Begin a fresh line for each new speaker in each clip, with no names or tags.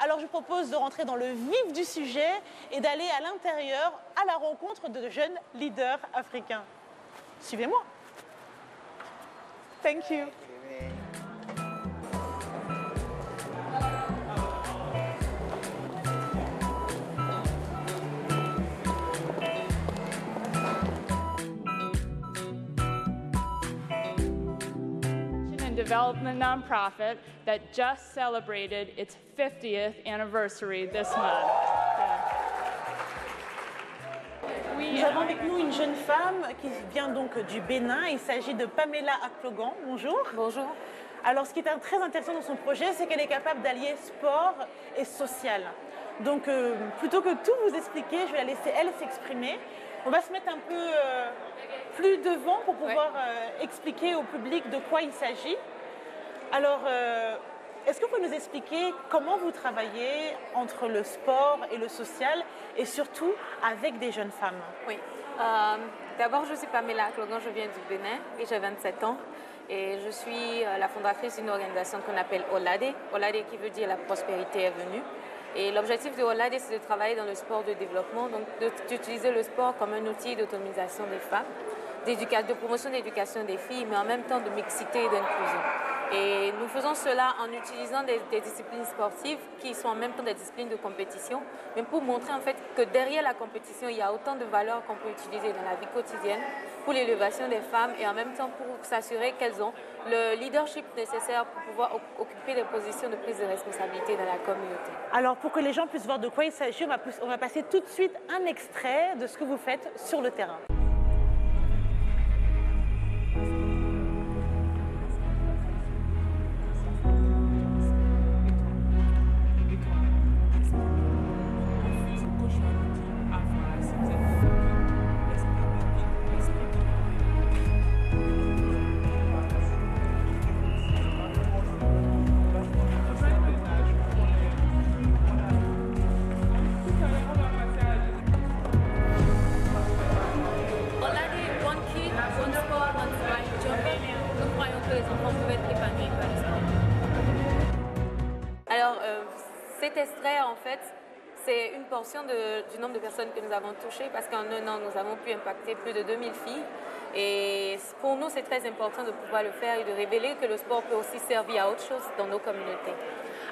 Alors je propose de rentrer dans le vif du sujet et d'aller à l'intérieur à la rencontre de jeunes leaders africains. Suivez-moi. Thank you.
Development nonprofit that just celebrated its 50th anniversary this month.
Nous avons avec nous une jeune femme qui vient donc du Bénin. Il s'agit de Pamela Akplogan. Bonjour.
Bonjour.
Alors, ce qui est très intéressant dans son projet, c'est qu'elle est capable d'allier sport et social. Donc, plutôt que tout vous expliquer, je vais la laisser elle s'exprimer. On va se mettre un peu plus devant pour pouvoir expliquer au public de quoi il s'agit. Alors, est-ce que vous pouvez nous expliquer comment vous travaillez entre le sport et le social et surtout avec des jeunes femmes?
Oui. D'abord, je suis Pamela Akplogan, je viens du Bénin et j'ai 27 ans. Et je suis la fondatrice d'une organisation qu'on appelle Olade. Olade qui veut dire la prospérité est venue. Et l'objectif de Olade, c'est de travailler dans le sport de développement, donc d'utiliser le sport comme un outil d'autonomisation des femmes, de promotion d'éducation des filles, mais en même temps de mixité et d'inclusion. Et nous faisons cela en utilisant des disciplines sportives qui sont en même temps des disciplines de compétition, mais pour montrer en fait que derrière la compétition, il y a autant de valeurs qu'on peut utiliser dans la vie quotidienne pour l'élévation des femmes et en même temps pour s'assurer qu'elles ont le leadership nécessaire pour pouvoir occuper des positions de prise de responsabilité dans la communauté.
Alors, pour que les gens puissent voir de quoi il s'agit, on va passer tout de suite un extrait de ce que vous faites sur le terrain.
Alors, cet extrait, en fait, c'est une portion du nombre de personnes que nous avons touchées parce qu'en un an, nous avons pu impacter plus de 2000 filles. Et pour nous, c'est très important de pouvoir le faire et de révéler que le sport peut aussi servir à autre chose dans nos communautés.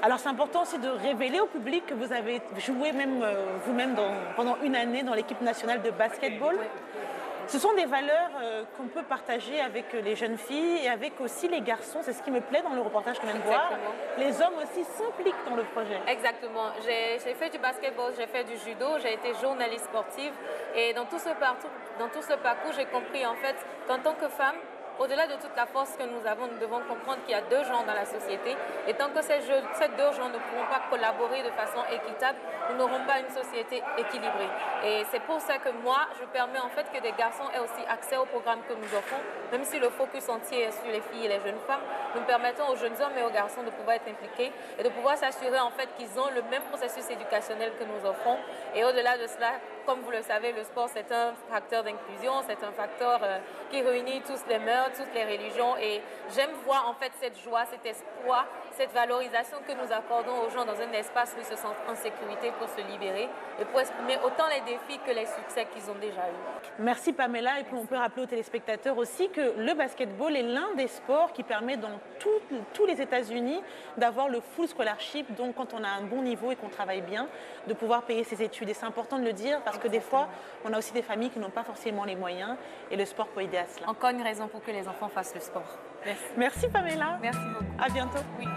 Alors, c'est important aussi de révéler au public que vous avez joué même vous-même pendant une année dans l'équipe nationale de basketball.
Oui.
Ce sont des valeurs qu'on peut partager avec les jeunes filles et avec aussi les garçons. C'est ce qui me plaît dans le reportage qu'on vient de voir. Les hommes aussi s'impliquent dans le projet.
Exactement. J'ai fait du basketball, j'ai fait du judo, j'ai été journaliste sportive. Et dans tout ce parcours, j'ai compris en fait qu'en tant que femme, au-delà de toute la force que nous avons, nous devons comprendre qu'il y a deux genres dans la société. Et tant que ces deux genres ne pourront pas collaborer de façon équitable, nous n'aurons pas une société équilibrée. Et c'est pour ça que moi, je permets en fait que des garçons aient aussi accès au programme que nous offrons, même si le focus entier est sur les filles et les jeunes femmes. Nous permettons aux jeunes hommes et aux garçons de pouvoir être impliqués et de pouvoir s'assurer en fait qu'ils ont le même processus éducationnel que nous offrons. Et au-delà de cela, comme vous le savez, le sport c'est un facteur d'inclusion, c'est un facteur qui réunit tous les mœurs, toutes les religions. Et j'aime voir en fait cette joie, cet espoir, cette valorisation que nous accordons aux gens dans un espace où ils se sentent en sécurité pour se libérer et pour exprimer autant les défis que les succès qu'ils ont déjà eus.
Merci Pamela. Et puis on peut rappeler aux téléspectateurs aussi que le basketball est l'un des sports qui permet dans tous les États-Unis d'avoir le full scholarship. Donc quand on a un bon niveau et qu'on travaille bien, de pouvoir payer ses études. Et c'est important de le dire parce que des fois, on a aussi des familles qui n'ont pas forcément les moyens et le sport peut aider à cela.
Encore une raison pour que les enfants fassent le sport.
Merci Pamela.
Merci beaucoup.
À bientôt.
Oui.